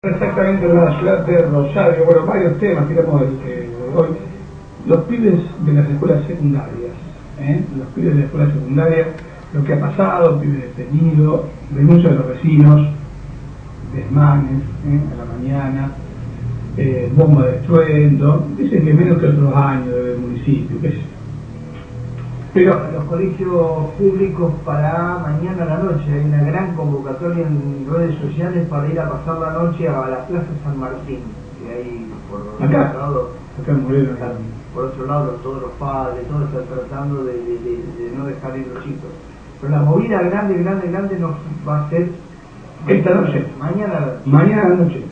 Exactamente en la ciudad de Rosario, bueno, varios temas tiramos hoy. Los pibes de las escuelas secundarias, los pibes de la escuela secundaria, lo que ha pasado, pibes detenidos, denuncias de los vecinos, desmanes a la mañana, bomba de estruendo, dicen que menos que otros años del municipio, qué sé yo. Pero los colegios públicos para mañana a la noche hay una gran convocatoria en redes sociales para ir a pasar la noche a la Plaza San Martín, que hay por Acá, otro lado, acá en Moreno, por otro lado todos los padres, todos están tratando de no dejar ir los chicos. Pero la movida grande nos va a ser esta noche, mañana a la noche,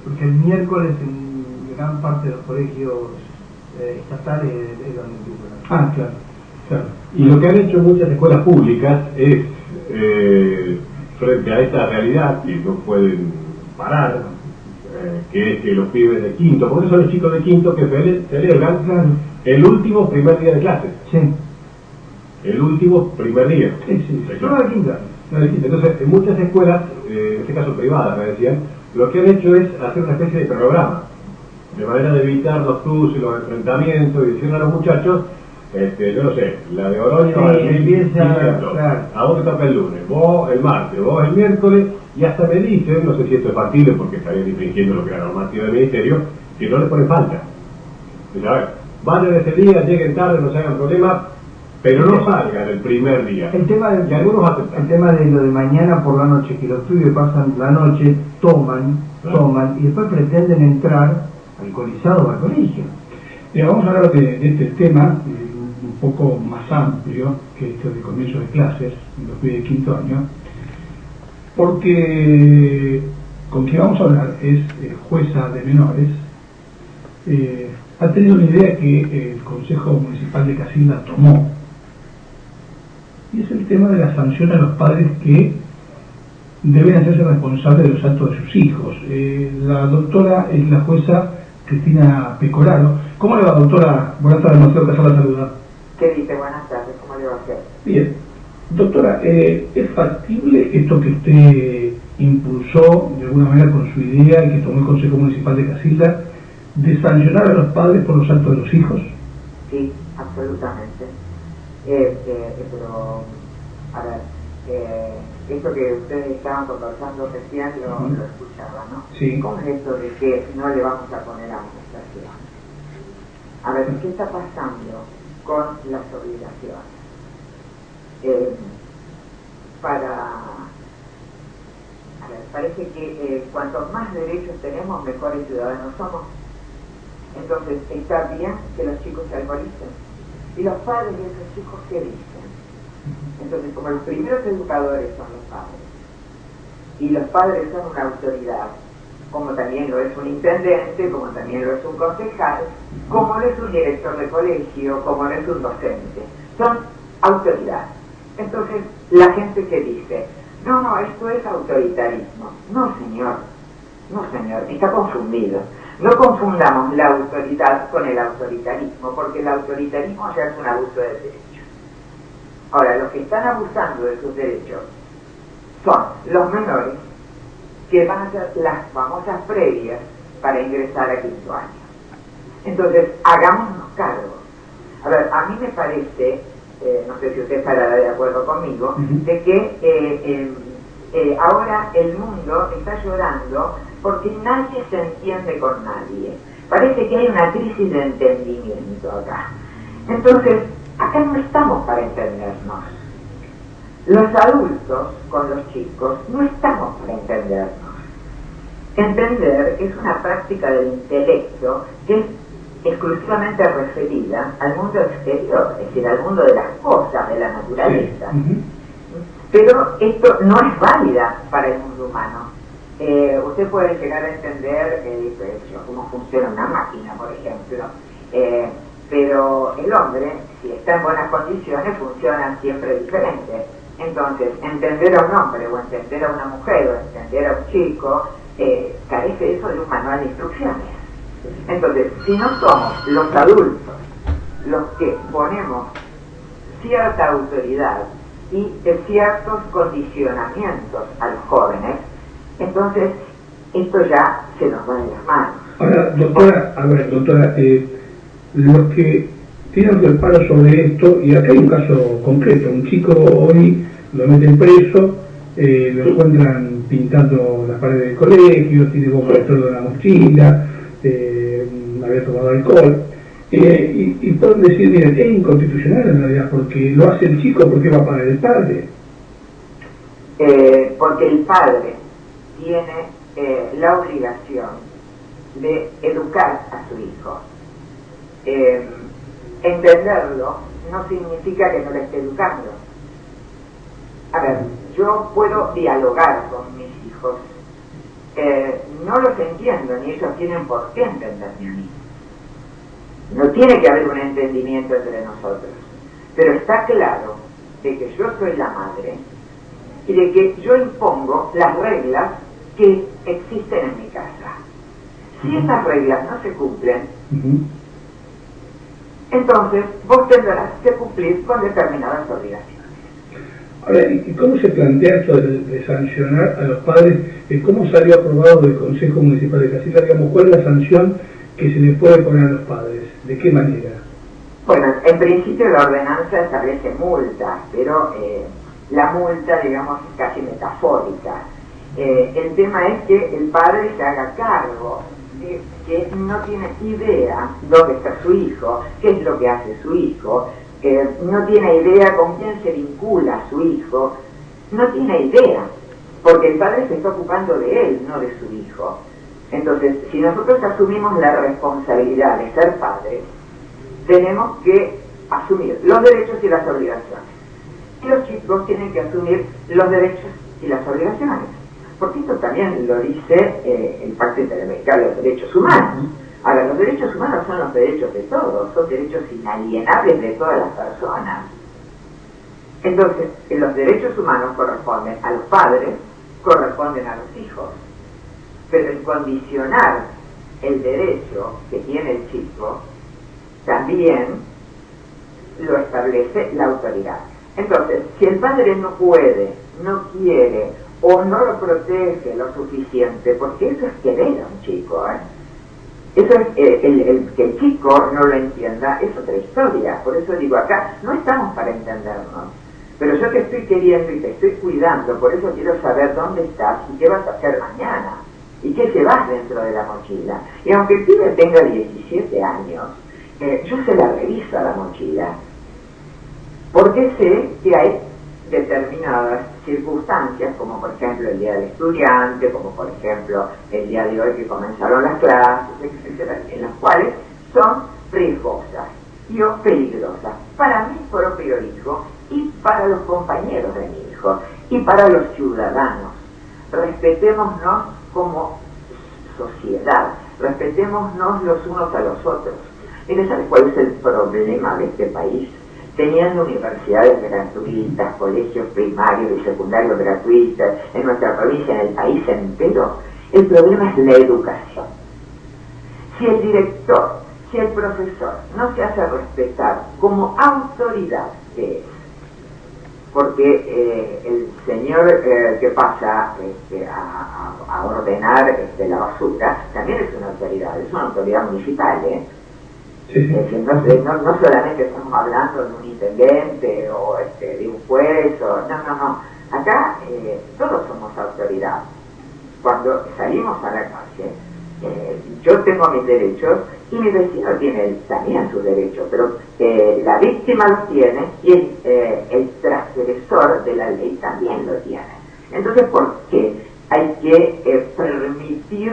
porque el miércoles en gran parte de los colegios estatales es donde empiezan. Ah, claro. Y lo que han hecho muchas escuelas públicas es, frente a esta realidad que no pueden parar, que es que los pibes de quinto, porque son los chicos de quinto que celebran el último primer día de clases. Sí. El último primer día. Sí. No de quinta. Entonces, en muchas escuelas, en este caso privadas, me decían, lo que han hecho es hacer una especie de cronograma, de manera de evitar los cruces, los enfrentamientos, y decirle a los muchachos, yo no sé, la de Oroño a vos te toca el lunes, vos el martes, vos el miércoles, y hasta me dicen, no sé si esto es factible porque estarían infringiendo lo que era la normativa del ministerio, que no les pone falta. Dice, a ver, vayan ese día, lleguen tarde, no se hagan problema, pero no salgan el primer día. El tema y algunos aceptan. El tema de lo de mañana por la noche, que los pibes pasan la noche, toman, y después pretenden entrar alcoholizados al colegio. Vamos a hablar de este tema un poco más amplio que este de comienzo de clases, los pibes de quinto año, porque con quien vamos a hablar es jueza de menores. Ha tenido una idea que el Consejo Municipal de Casilda tomó, y es el tema de la sanción a los padres que deben hacerse responsables de los actos de sus hijos. La doctora es la jueza Cristina Pecoraro. ¿Cómo le va, doctora? Buenas tardes, Marcelo Casal la saluda. ¿Qué dice? Buenas tardes, ¿cómo le va a hacer? Bien. Doctora, ¿es factible esto que usted impulsó de alguna manera con su idea y que tomó el Consejo Municipal de Casilda, de sancionar a los padres por los actos de los hijos? Sí, absolutamente. Pero, a ver, esto que ustedes estaban conversando recién lo escuchaba, ¿no? Sí. ¿Cómo es esto de que no le vamos a poner amonestación? A ver, ¿qué está pasando con las obligaciones? Parece que cuantos más derechos tenemos, mejores ciudadanos somos. Entonces, está bien que los chicos se alcoholicen. ¿Y los padres de esos chicos qué dicen? Entonces, como los primeros educadores son los padres, y los padres son una autoridad, como también lo es un intendente, como también lo es un concejal, como lo es un director de colegio, como lo es un docente, son autoridad. Entonces, la gente que dice, no, esto es autoritarismo. No, señor, está confundido. No confundamos la autoridad con el autoritarismo, porque el autoritarismo ya es un abuso de derechos. Ahora, los que están abusando de sus derechos son los menores, que van a hacer las famosas previas para ingresar a quinto año. Entonces, hagámonos cargo. A ver, a mí me parece, no sé si usted estará de acuerdo conmigo, de que ahora el mundo está llorando porque nadie se entiende con nadie. Parece que hay una crisis de entendimiento acá. Entonces, acá no estamos para entendernos. Los adultos con los chicos no estamos para entendernos. Entender es una práctica del intelecto que es exclusivamente referida al mundo exterior, es decir, al mundo de las cosas, de la naturaleza. Pero esto no es válida para el mundo humano. Usted puede llegar a entender cómo funciona una máquina, por ejemplo, pero el hombre, si está en buenas condiciones, funciona siempre diferente. Entonces, entender a un hombre, o entender a una mujer, o entender a un chico, carece eso de un manual de instrucciones. Entonces, si no somos los adultos los que ponemos cierta autoridad y ciertos condicionamientos a los jóvenes, entonces esto ya se nos va de las manos. Ahora, doctora, los que tiran del palo sobre esto, y acá hay un caso concreto, un chico hoy lo meten preso, lo encuentran pintando las paredes del colegio, tiene bomba de tordo en la mochila, había tomado alcohol, y pueden decir, miren, es inconstitucional en realidad, porque lo hace el chico, porque va a pagar el padre. Porque el padre tiene la obligación de educar a su hijo. Entenderlo no significa que no le esté educando. A ver, yo puedo dialogar con mis hijos, no los entiendo, ni ellos tienen por qué entenderme a mí. No tiene que haber un entendimiento entre nosotros, pero está claro de que yo soy la madre y de que yo impongo las reglas que existen en mi casa. Si esas reglas no se cumplen, entonces vos tendrás que cumplir con determinadas obligaciones. Ahora, ¿y cómo se plantea esto de sancionar a los padres? ¿Cómo salió aprobado del Consejo Municipal de Casilda? Digamos, ¿cuál es la sanción que se le puede poner a los padres? ¿De qué manera? Bueno, en principio la ordenanza establece multas, pero la multa, digamos, es casi metafórica. El tema es que el padre se haga cargo de que no tiene idea dónde está su hijo, qué es lo que hace su hijo, no tiene idea con quién se vincula su hijo, no tiene idea, porque el padre se está ocupando de él, no de su hijo. Entonces, si nosotros asumimos la responsabilidad de ser padres, tenemos que asumir los derechos y las obligaciones. Y los chicos tienen que asumir los derechos y las obligaciones. Porque esto también lo dice el Pacto Interamericano de los Derechos Humanos. Ahora, los derechos humanos son los derechos de todos, son derechos inalienables de todas las personas. Entonces, los derechos humanos corresponden a los padres, corresponden a los hijos. Pero el condicionar el derecho que tiene el chico también lo establece la autoridad. Entonces, si el padre no puede, no quiere o no lo protege lo suficiente, porque eso es querer a un chico, eso es que el chico no lo entienda, es otra historia. Por eso digo, acá no estamos para entendernos, pero yo te estoy queriendo y te estoy cuidando, por eso quiero saber dónde estás y qué vas a hacer mañana y qué llevas dentro de la mochila. Y aunque el pibe tenga 17 años, yo se la reviso a la mochila, porque sé que hay determinadas circunstancias, como por ejemplo el día del estudiante, como por ejemplo el día de hoy que comenzaron las clases, etcétera, en las cuales son riesgosas y o peligrosas para mi propio hijo y para los compañeros de mi hijo y para los ciudadanos. Respetémonos como sociedad, respetémonos los unos a los otros. Mire, ¿sabe cuál es el problema de este país? Teniendo universidades gratuitas, colegios primarios y secundarios gratuitos en nuestra provincia, en el país entero, el problema es la educación. Si el director, si el profesor no se hace respetar como autoridad que es, porque el señor que pasa a ordenar la basura también es una autoridad municipal, no solamente estamos hablando de un intendente o de un juez, no. Acá todos somos autoridad. Cuando salimos a la calle, yo tengo mis derechos y mi vecino tiene también sus derechos, pero la víctima los tiene y el transgresor de la ley también lo tiene. Entonces, ¿por qué hay que permitir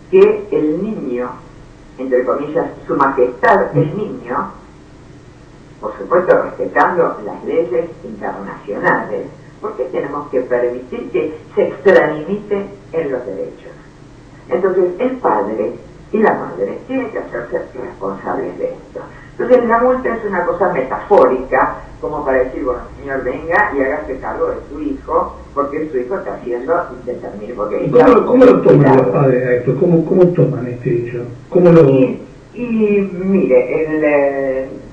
que el niño, entre comillas, su majestad, el niño, por supuesto respetando las leyes internacionales, ¿por qué tenemos que permitir que se extralimite en los derechos? Entonces el padre y la madre tienen que hacerse responsables de esto. Entonces la multa es una cosa metafórica, como para decir, bueno, señor, venga y hágase cargo de su hijo, porque su hijo está haciendo determinado. ¿Cómo lo toman los padres a esto? ¿Cómo toman este hecho? ¿Cómo lo...? Y mire,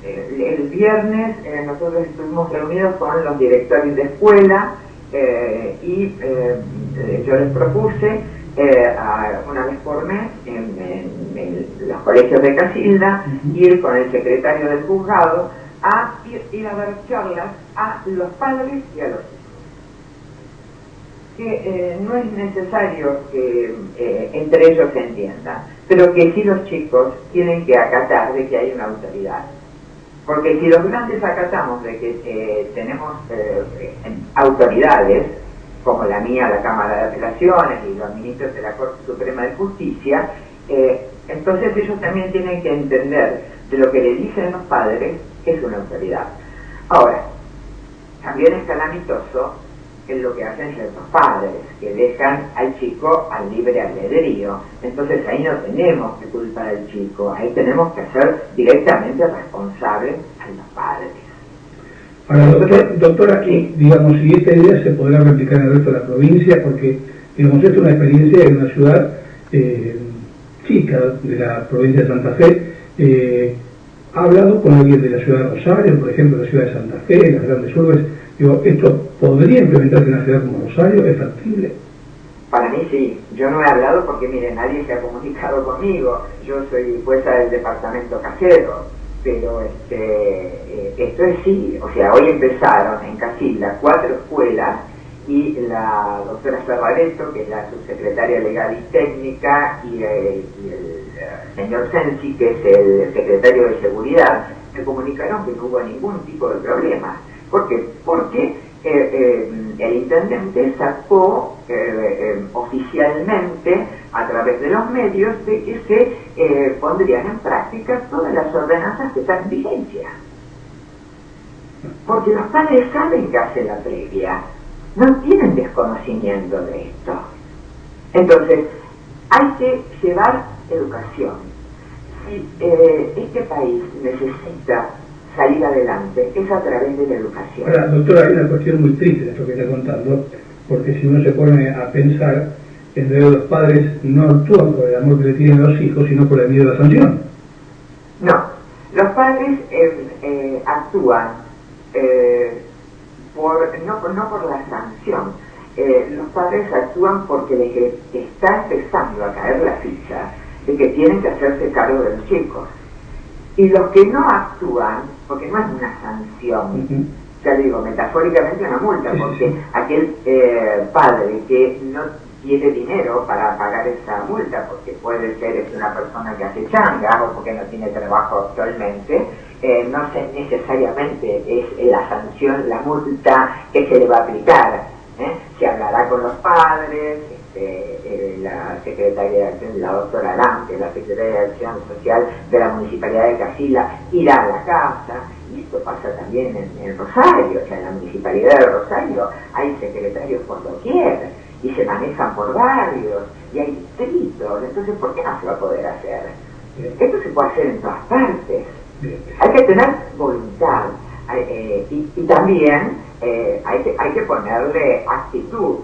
el viernes nosotros estuvimos reunidos con los directores de escuela y yo les propuse una vez por mes en los colegios de Casilda, ir con el secretario del juzgado a ir a dar charlas a los padres y a los hijos. Que no es necesario que entre ellos se entiendan, pero que sí los chicos tienen que acatar de que hay una autoridad. Porque si los grandes acatamos de que tenemos autoridades, como la mía, la Cámara de Apelaciones y los ministros de la Corte Suprema de Justicia, entonces ellos también tienen que entender de lo que le dicen los padres es una autoridad. Ahora, también es calamitoso en lo que hacen ciertos padres, que dejan al chico al libre albedrío. Entonces ahí no tenemos que culpar al chico, ahí tenemos que hacer directamente responsables a los padres. Ahora, doctora, digamos, si esta idea se podrá replicar en el resto de la provincia, porque, digamos, esto es una experiencia en una ciudad chica de la provincia de Santa Fe. ¿Ha hablado con alguien de la ciudad de Rosario, por ejemplo, la ciudad de Santa Fe, las grandes urbes? Digo, ¿esto podría implementarse en una ciudad como Rosario? ¿Es factible? Para mí sí. Yo no he hablado porque, mire, nadie se ha comunicado conmigo. Yo soy jueza del departamento Casero, pero esto es sí. O sea, hoy empezaron en Casilda 4 escuelas y la doctora Ferrareto, que es la subsecretaria legal y técnica, y el señor Sensi, que es el secretario de seguridad, me comunicaron que no hubo ningún tipo de problema. ¿Por qué? Porque el intendente sacó oficialmente a través de los medios de que se pondrían en práctica todas las ordenanzas que están en vigencia. Porque los padres saben que hace la previa, no tienen desconocimiento de esto. Entonces, hay que llevar educación. Si este país necesita salir adelante, es a través de la educación. Ahora, doctora, hay una cuestión muy triste de esto que está contando, porque si uno se pone a pensar, en realidad los padres no actúan por el amor que le tienen a los hijos, sino por el miedo a la sanción. No, los padres actúan no por la sanción. Los padres actúan porque les está empezando a caer la ficha de que tienen que hacerse cargo de los chicos. Y los que no actúan, porque no es una sanción, ya digo, metafóricamente una multa, porque aquel padre que no tiene dinero para pagar esa multa, porque puede ser es una persona que hace changa o porque no tiene trabajo actualmente, no sé necesariamente es la sanción, la multa que se le va a aplicar. Se hablará con los padres, la secretaria de Acción, la doctora Arante, la secretaria de Acción Social de la Municipalidad de Casilda, irá a la casa, y esto pasa también en Rosario, o sea, en la Municipalidad de Rosario hay secretarios por doquier, y se manejan por barrios, y hay distritos, entonces ¿por qué no se va a poder hacer? Esto se puede hacer en todas partes. Hay que tener voluntad, y también hay que ponerle actitud,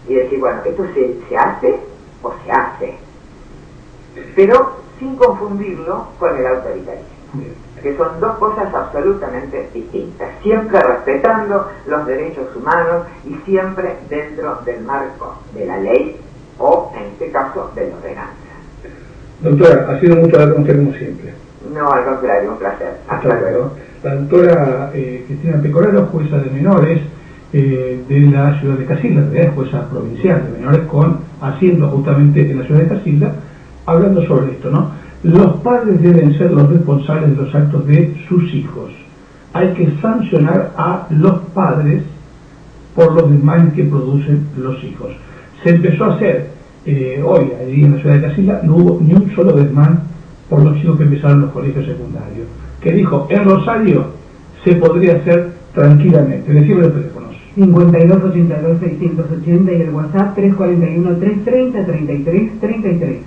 y decir, bueno, esto se hace o se hace, pero sin confundirlo con el autoritarismo, que son dos cosas absolutamente distintas, siempre respetando los derechos humanos y siempre dentro del marco de la ley o, en este caso, de la ordenanza. Doctora, ha sido mucho hablar con usted como siempre. No, al contrario, un placer. Hasta luego. La doctora Cristina Pecoraro, jueza de menores de la ciudad de Casilda, es jueza provincial de menores con asiento justamente en la ciudad de Casilda, hablando sobre esto, ¿no? Los padres deben ser los responsables de los actos de sus hijos. Hay que sancionar a los padres por los desmanes que producen los hijos. Se empezó a hacer hoy, allí en la ciudad de Casilda, no hubo ni un solo desmán por los chicos que empezaron los colegios secundarios. Que dijo, en Rosario se podría hacer tranquilamente. Decirle los teléfonos. 52 82 680 y el WhatsApp 341 330 33 33.